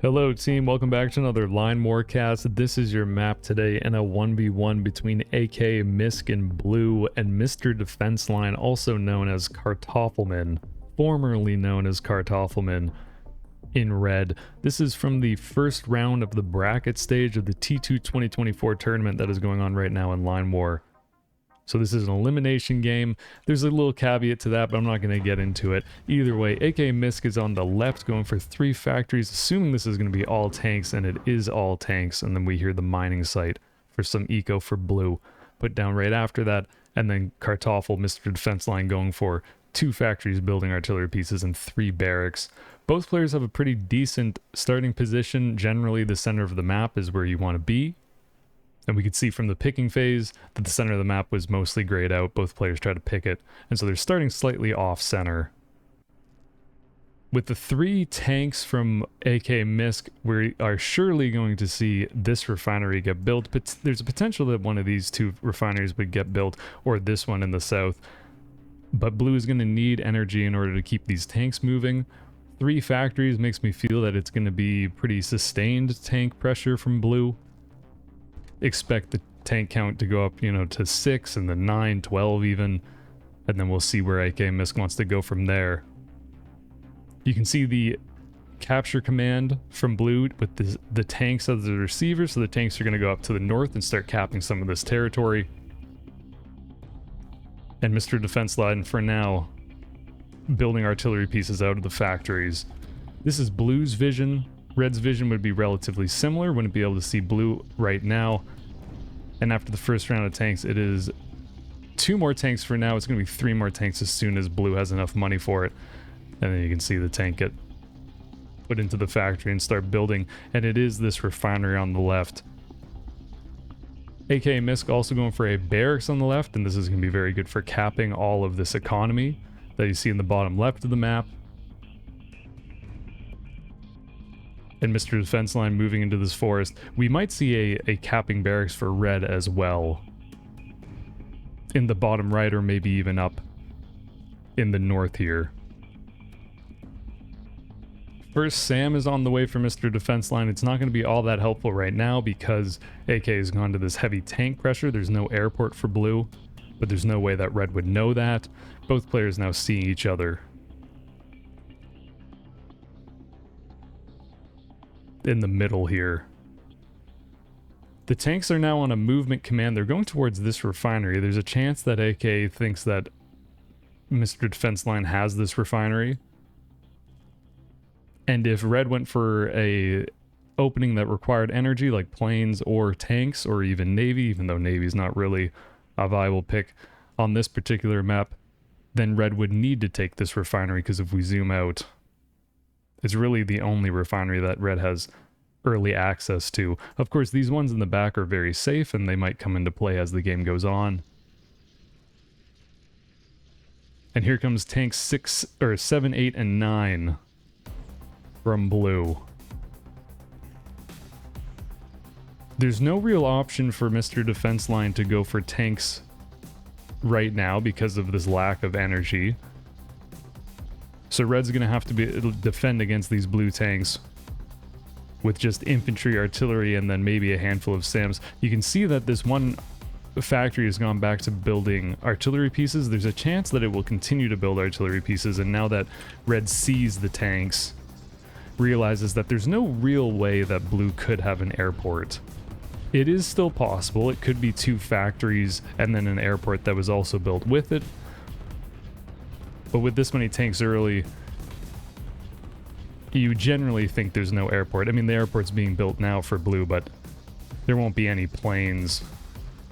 Hello team, welcome back to another Line Morecast. This is your map today in a 1v1 between akamisc in blue and Mr. Defense Line, also known as Kartoffelman, formerly known as Kartoffelman, in red. This is from the first round of the bracket stage of the T2 2024 tournament that is going on right now in Line War. So this is an elimination game. There's a little caveat to that, but I'm not going to get into it. Either way, akamisc is on the left going for 3 factories, assuming this is going to be all tanks, and it is all tanks. And then we hear the mining site for some eco for blue put down right after that. And then Kartoffel, Mr. Defense Line, going for 2 factories building artillery pieces and 3 barracks. Both players have a pretty decent starting position. Generally, the center of the map is where you want to be. And we could see from the picking phase that the center of the map was mostly grayed out. Both players try to pick it. And so they're starting slightly off center. With the 3 tanks from akamisc, we are surely going to see this refinery get built. But there's a potential that one of these 2 refineries would get built, or this one in the south. But blue is going to need energy in order to keep these tanks moving. 3 factories makes me feel that it's going to be pretty sustained tank pressure from blue. Expect the tank count to go up, to 6 and then 9, 12 even, and then we'll see where akamisc wants to go from there. You can see the capture command from blue with the tanks as the receivers, so the tanks are going to go up to the north and start capping some of this territory. And Mr. Defense Line, for now, building artillery pieces out of the factories. This is blue's vision. Red's vision would be relatively similar, wouldn't be able to see blue right now. And after the first round of tanks, it is 2 more tanks for now. It's going to be 3 more tanks as soon as blue has enough money for it. And then you can see the tank get put into the factory and start building. And it is this refinery on the left. akamisc also going for a barracks on the left, and this is going to be very good for capping all of this economy that you see in the bottom left of the map. And Mr. Defense Line moving into this forest. We might see a capping barracks for red as well. In the bottom right, or maybe even up in the north here. First, Sam is on the way for Mr. Defense Line. It's not going to be all that helpful right now because AK has gone to this heavy tank pressure. There's no airport for blue, but there's no way that red would know that. Both players now seeing each other in the middle here. The tanks are now on a movement command. They're going towards this refinery. There's a chance that AK thinks that Mr. Defense Line has this refinery. And if red went for a opening that required energy like planes or tanks or even navy, even though navy's not really a viable pick on this particular map, then red would need to take this refinery, because if we zoom out, it's really the only refinery that red has early access to. Of course, these ones in the back are very safe, and they might come into play as the game goes on. And here comes tanks 7, 8, and 9 from blue. There's no real option for Mr. Defense Line to go for tanks right now because of this lack of energy. So red's going to have to defend against these blue tanks with just infantry, artillery, and then maybe a handful of SAMs. You can see that this one factory has gone back to building artillery pieces. There's a chance that it will continue to build artillery pieces, and now that red sees the tanks, realizes that there's no real way that blue could have an airport. It is still possible. It could be 2 factories and then an airport that was also built with it. But with this many tanks early, you generally think there's no airport. I mean, the airport's being built now for blue, but there won't be any planes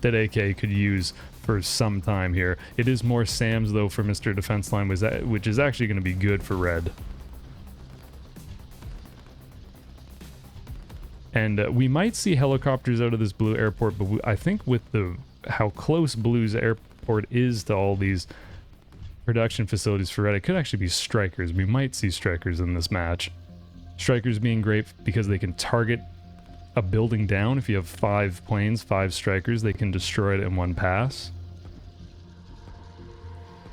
that AK could use for some time here. It is more SAMs, though, for Mr. Defense Line, which is actually going to be good for red. And we might see helicopters out of this blue airport, but I think with how close blue's airport is to all these production facilities for red, it could actually be strikers. We might see strikers in this match. Strikers being great because they can target a building down. If you have 5 planes, 5 strikers, they can destroy it in one pass.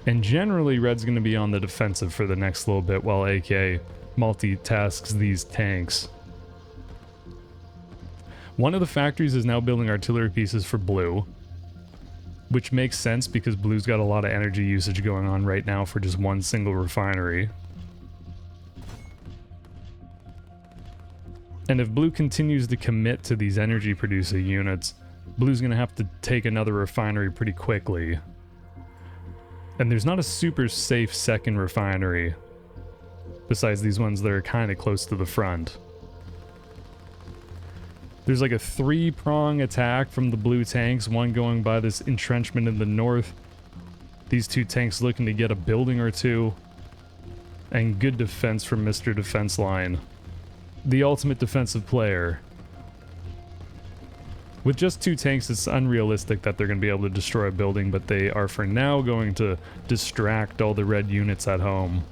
And generally, red's going to be on the defensive for the next little bit while AK multitasks these tanks. One of the factories is now building artillery pieces for blue, which makes sense because blue's got a lot of energy usage going on right now for just one single refinery. And if blue continues to commit to these energy producing units, blue's going to have to take another refinery pretty quickly. And there's not a super safe second refinery, besides these ones that are kind of close to the front. There's like a 3-prong attack from the blue tanks, one going by this entrenchment in the north. These 2 tanks looking to get a building or 2. And good defense from Mr. Defense Line. The ultimate defensive player. With just 2 tanks, it's unrealistic that they're going to be able to destroy a building, but they are for now going to distract all the red units at home.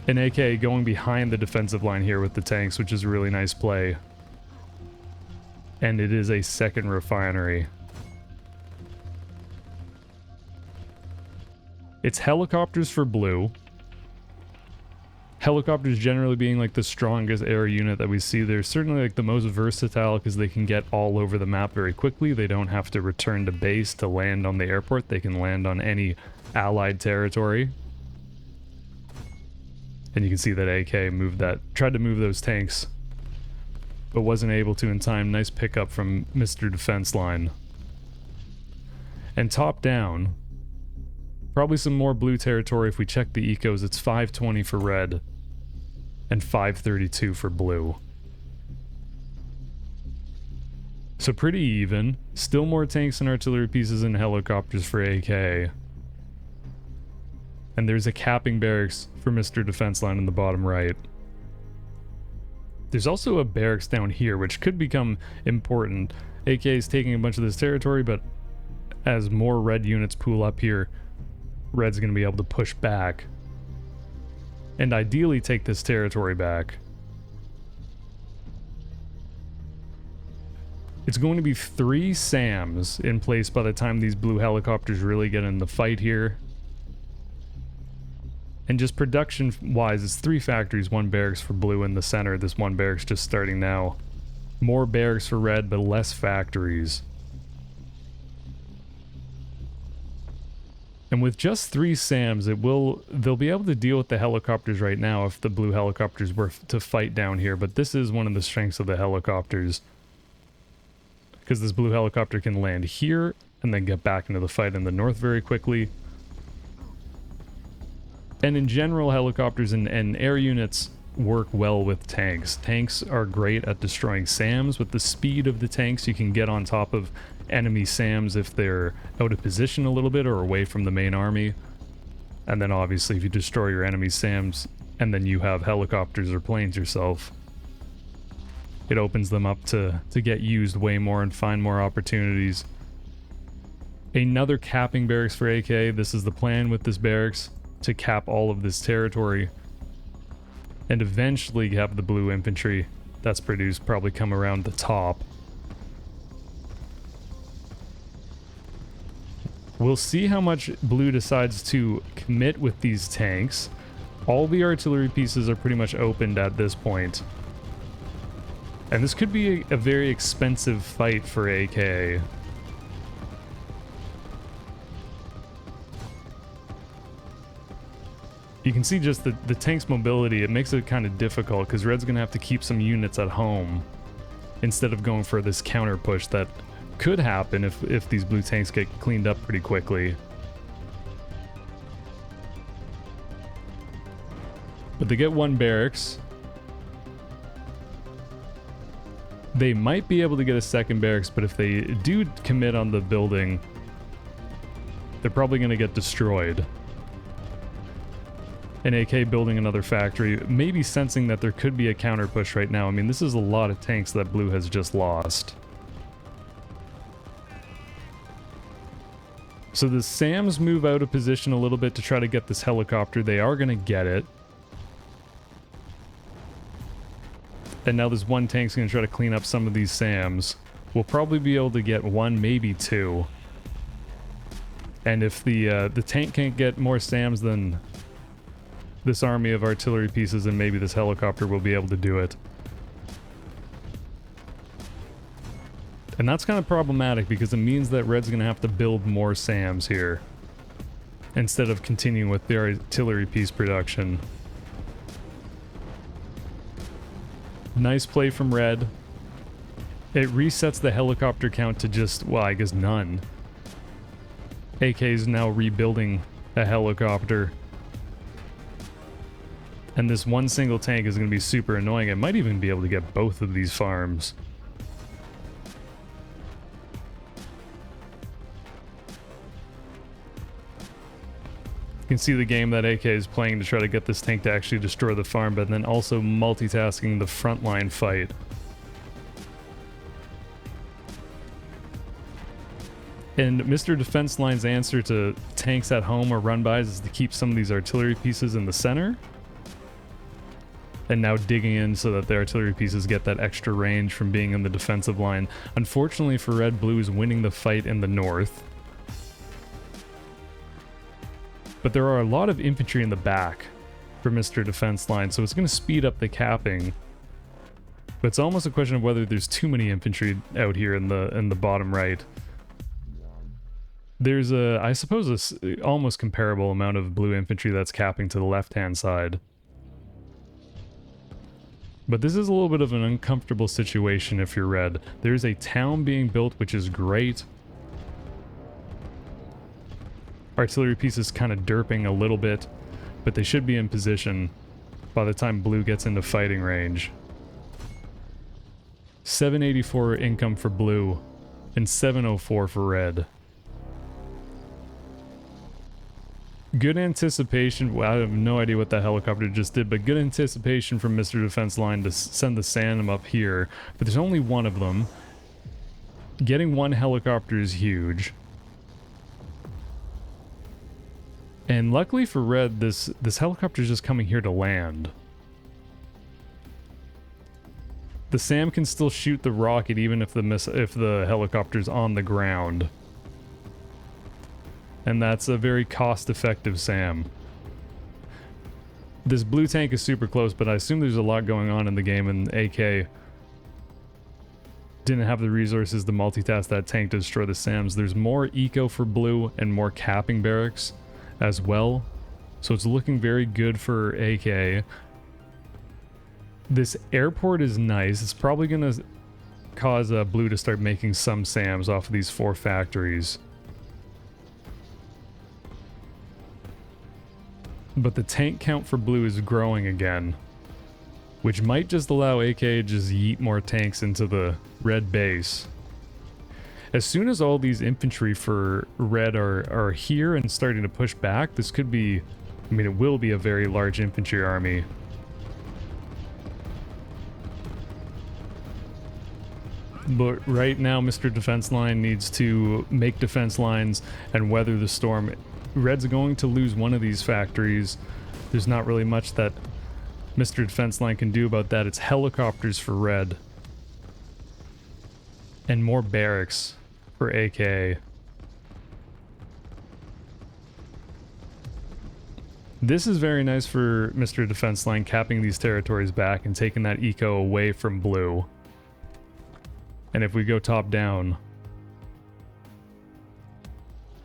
And AK going behind the defensive line here with the tanks, which is a really nice play. And it is a second refinery. It's helicopters for blue. Helicopters generally being like the strongest air unit that we see. They're certainly like the most versatile because they can get all over the map very quickly. They don't have to return to base to land on the airport. They can land on any allied territory. And you can see that AK tried to move those tanks, but wasn't able to in time. Nice pickup from Mr. Defense Line. And top down, probably some more blue territory. If we check the ecos, it's 520 for red and 532 for blue. So pretty even. Still more tanks and artillery pieces and helicopters for AK. And there's a capping barracks for Mr. Defense Line in the bottom right. There's also a barracks down here, which could become important. AK is taking a bunch of this territory, but as more red units pool up here, red's going to be able to push back and ideally take this territory back. It's going to be 3 SAMs in place by the time these blue helicopters really get in the fight here. And just production-wise, it's 3 factories, 1 barracks for blue in the center. This 1 barracks just starting now. More barracks for red, but less factories. And with just 3 SAMs, they'll be able to deal with the helicopters right now if the blue helicopters were to fight down here. But this is one of the strengths of the helicopters, because this blue helicopter can land here and then get back into the fight in the north very quickly. And in general, helicopters and air units work well with tanks. Tanks are great at destroying SAMs. With the speed of the tanks, you can get on top of enemy SAMs if they're out of position a little bit or away from the main army. And then obviously if you destroy your enemy SAMs and then you have helicopters or planes yourself, it opens them up to get used way more and find more opportunities. Another capping barracks for AK. This is the plan with this barracks, to cap all of this territory and eventually have the blue infantry that's produced probably come around the top. We'll see how much blue decides to commit with these tanks. All the artillery pieces are pretty much opened at this point. And this could be a very expensive fight for AK. You can see just the tank's mobility, it makes it kind of difficult because red's going to have to keep some units at home instead of going for this counter push that could happen if these blue tanks get cleaned up pretty quickly. But they get 1 barracks. They might be able to get a 2nd barracks, but if they do commit on the building, they're probably going to get destroyed. And AK building another factory, maybe sensing that there could be a counter push right now. I mean, this is a lot of tanks that blue has just lost. So the SAMs move out of position a little bit to try to get this helicopter. They are going to get it. And now this 1 tank's going to try to clean up some of these SAMs. We'll probably be able to get 1, maybe 2. And if the tank can't get more SAMs, then this army of artillery pieces and maybe this helicopter will be able to do it. And that's kind of problematic because it means that red's going to have to build more SAMs here instead of continuing with the artillery piece production. Nice play from red. It resets the helicopter count to just, well, I guess none. AK is now rebuilding a helicopter. And this one single tank is going to be super annoying. It might even be able to get both of these farms. You can see the game that AK is playing to try to get this tank to actually destroy the farm, but then also multitasking the frontline fight. And Mr. Defense Line's answer to tanks at home or run-bys is to keep some of these artillery pieces in the center. And now digging in so that the artillery pieces get that extra range from being in the defensive line. Unfortunately for Red, Blue is winning the fight in the north. But there are a lot of infantry in the back for Mr. Defense Line, so it's going to speed up the capping. But it's almost a question of whether there's too many infantry out here in the bottom right. There's a, I suppose, a almost comparable amount of blue infantry that's capping to the left-hand side. But this is a little bit of an uncomfortable situation if you're red. There's a town being built, which is great. Artillery pieces kind of derping a little bit, but they should be in position by the time blue gets into fighting range. 784 income for blue and 704 for red. Good anticipation. Well, I have no idea what that helicopter just did, but good anticipation from Mr. Defense Line to send the SAM up here. But there's only one of them. Getting one helicopter is huge. And luckily for red, this helicopter is just coming here to land. The SAM can still shoot the rocket even if the helicopter's on the ground. And that's a very cost-effective SAM. This blue tank is super close, but I assume there's a lot going on in the game, and AK didn't have the resources to multitask that tank to destroy the SAMs. There's more eco for blue and more capping barracks as well. So it's looking very good for AK. This airport is nice. It's probably going to cause blue to start making some SAMs off of these 4 factories. But the tank count for blue is growing again, which might just allow AK to just yeet more tanks into the red base. As soon as all these infantry for red are here and starting to push back, this could be, I mean, it will be a very large infantry army. But right now, Mr. Defense Line needs to make defense lines and weather the storm. Red's going to lose one of these factories. There's not really much that Mr. Defense Line can do about that. It's helicopters for red. And more barracks for AK. This is very nice for Mr. Defense Line, capping these territories back and taking that eco away from blue. And if we go top down,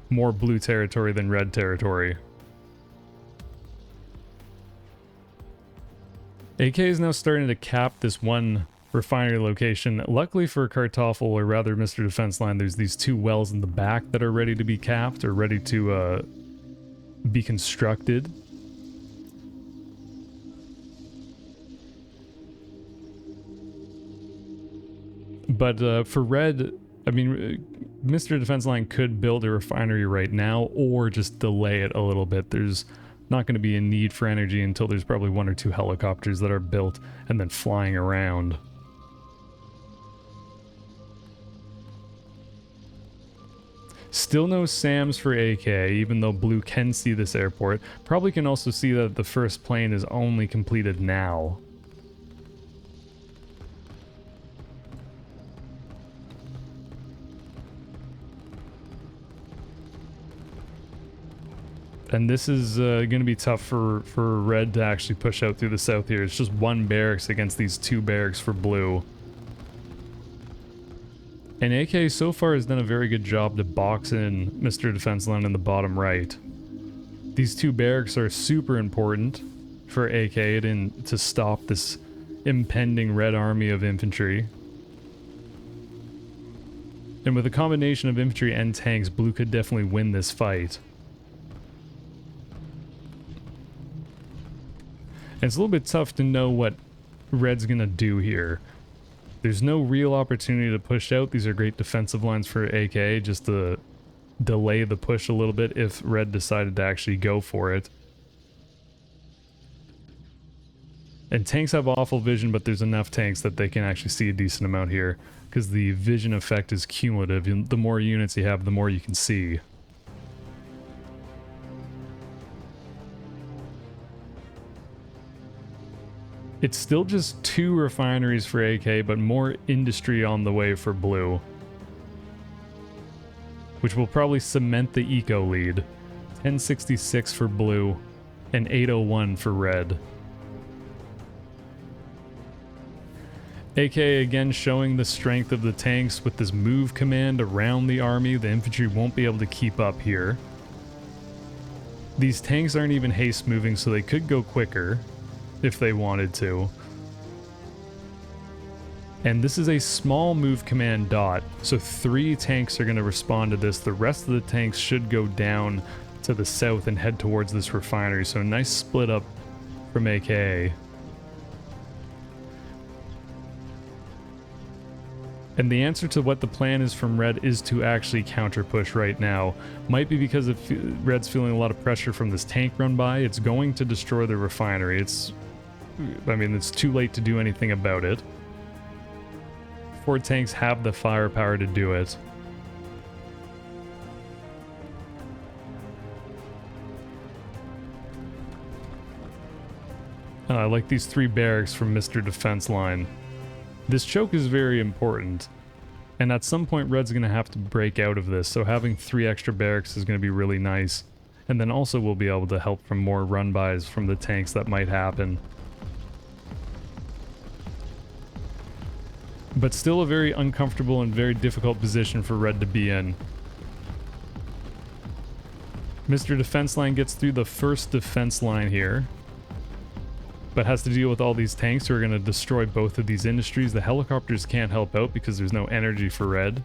more blue territory than red territory. AK is now starting to cap this one refinery location. Luckily for Kartoffel, or rather Mr. Defense Line, there's these 2 wells in the back that are ready to be capped or ready to be constructed. But for red, I mean, Mr. Defense Line could build a refinery right now or just delay it a little bit. There's not going to be a need for energy until there's probably 1 or 2 helicopters that are built and then flying around. Still no SAMs for AK, even though blue can see this airport. Probably can also see that the first plane is only completed now. And this is going to be tough for red to actually push out through the south here. It's just 1 barracks against these 2 barracks for blue. And AK so far has done a very good job to box in Mr. Defense Line in the bottom right. These two barracks are super important for AK to stop this impending red army of infantry. And with a combination of infantry and tanks, blue could definitely win this fight. And it's a little bit tough to know what red's gonna do here. There's no real opportunity to push out. These are great defensive lines for AK, just to delay the push a little bit if red decided to actually go for it. And tanks have awful vision, but there's enough tanks that they can actually see a decent amount here, because the vision effect is cumulative. The more units you have, the more you can see. It's still just 2 refineries for AK, but more industry on the way for blue, which will probably cement the eco lead. 1066 for blue and 801 for red. AK again showing the strength of the tanks with this move command around the army. The infantry won't be able to keep up here. These tanks aren't even haste moving, so they could go quicker if they wanted to. And this is a small move command dot, so 3 tanks are going to respond to this. The rest of the tanks should go down to the south and head towards this refinery, so a nice split up from AK. And the answer to what the plan is from red is to actually counter push right now. Might be because red's feeling a lot of pressure from this tank run by. It's going to destroy the refinery. It's too late to do anything about it. 4 tanks have the firepower to do it. I like these 3 barracks from Mr. Defense Line. This choke is very important, and at some point red's going to have to break out of this, so having 3 extra barracks is going to be really nice. And then also we'll be able to help from more run-bys from the tanks that might happen. But still a very uncomfortable and very difficult position for red to be in. Mr. Defense Line gets through the first defense line here, but has to deal with all these tanks who are going to destroy both of these industries. The helicopters can't help out because there's no energy for red.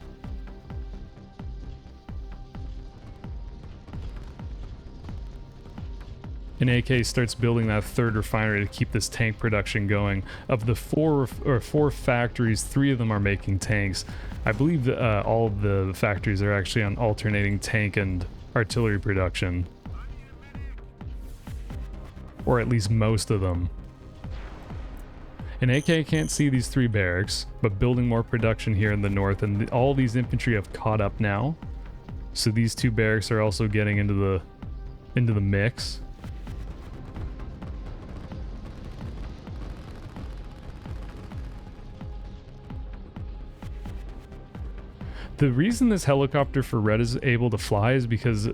And AK starts building that 3rd refinery to keep this tank production going. Of the 4 factories, 3 of them are making tanks. I believe that, all of the factories are actually on alternating tank and artillery production. Or at least most of them. And AK can't see these 3 barracks, but building more production here in the north, and all these infantry have caught up now. So these 2 barracks are also getting into the mix. The reason this helicopter for red is able to fly is because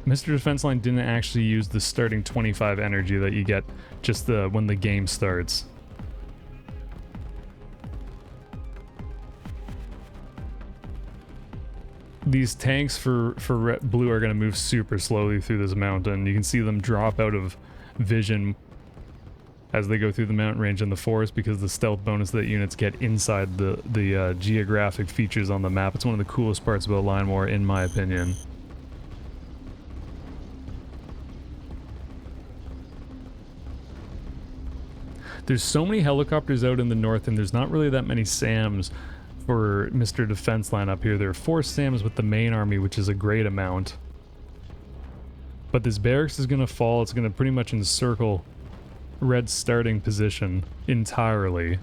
Mr. Defense Line didn't actually use the starting 25 energy that you get just when the game starts. These tanks for blue are going to move super slowly through this mountain. You can see them drop out of vision as they go through the mountain range in the forest because the stealth bonus that units get inside the geographic features on the map. It's one of the coolest parts about Line War, in my opinion. There's so many helicopters out in the north, and there's not really that many SAMs for Mr. Defense Line up here. There are 4 SAMs with the main army, which is a great amount. But this barracks is going to fall. It's going to pretty much encircle red's starting position entirely.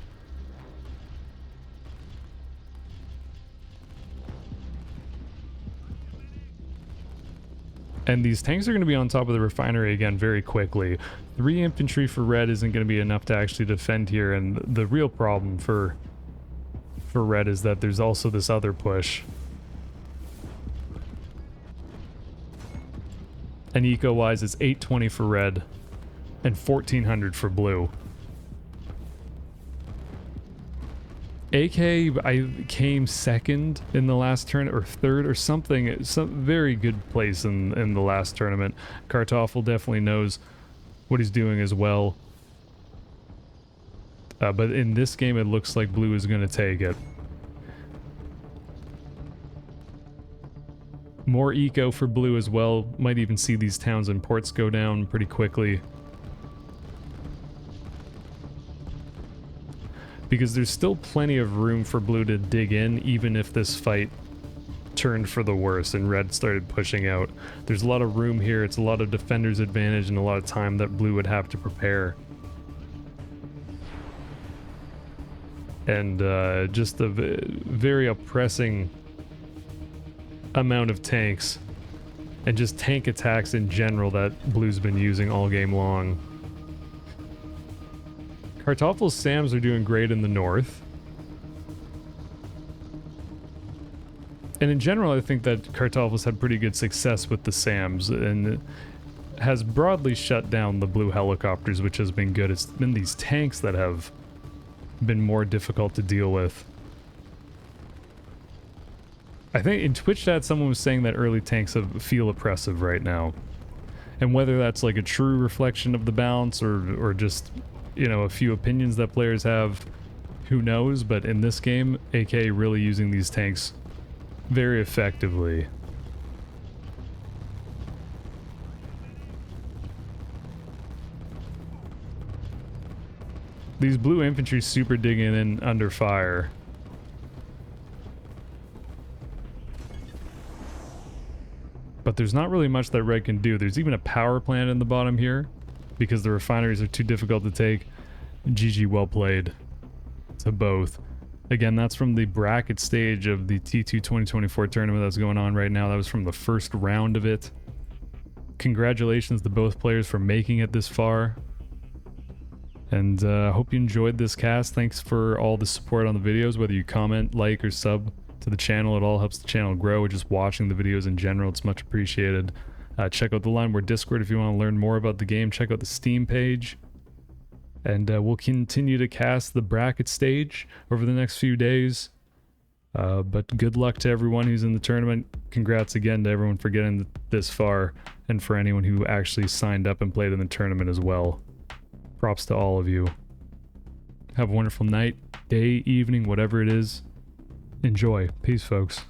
And these tanks are going to be on top of the refinery again very quickly. 3 infantry for red isn't going to be enough to actually defend here, and the real problem for red is that there's also this other push. And eco-wise, it's 820 for red and 1400 for blue. AK, I came second in the last tournament, or third or something, some very good place in the last tournament. Kartoffel definitely knows what he's doing as well. But in this game, it looks like blue is going to take it. More eco for blue as well. Might even see these towns and ports go down pretty quickly. Because there's still plenty of room for blue to dig in, even if this fight turned for the worse and red started pushing out. There's a lot of room here. It's a lot of defender's advantage and a lot of time that blue would have to prepare. And just a very oppressing amount of tanks and just tank attacks in general that blue's been using all game long. Kartoffel's SAMs are doing great in the north. And in general, I think that Kartoffel's had pretty good success with the SAMs and has broadly shut down the blue helicopters, which has been good. It's been these tanks that have been more difficult to deal with. I think in Twitch chat, someone was saying that early tanks feel oppressive right now. And whether that's like a true reflection of the balance or just, you know, a few opinions that players have, who knows? But in this game, AK really using these tanks very effectively. These blue infantry super digging in under fire. But there's not really much that red can do. There's even a power plant in the bottom here because the refineries are too difficult to take. GG, well played to both. Again, that's from the bracket stage of the T2 2024 tournament that's going on right now. That was from the first round of it. Congratulations to both players for making it this far. And hope you enjoyed this cast. Thanks for all the support on the videos, whether you comment, like, or sub to the channel. It all helps the channel grow. Just watching the videos in general, it's much appreciated. Check out the Line War Discord if you want to learn more about the game. Check out the Steam page. And we'll continue to cast the bracket stage over the next few days. But good luck to everyone who's in the tournament. Congrats again to everyone for getting this far, and for anyone who actually signed up and played in the tournament as well. Props to all of you. Have a wonderful night, day, evening, whatever it is. Enjoy. Peace, folks.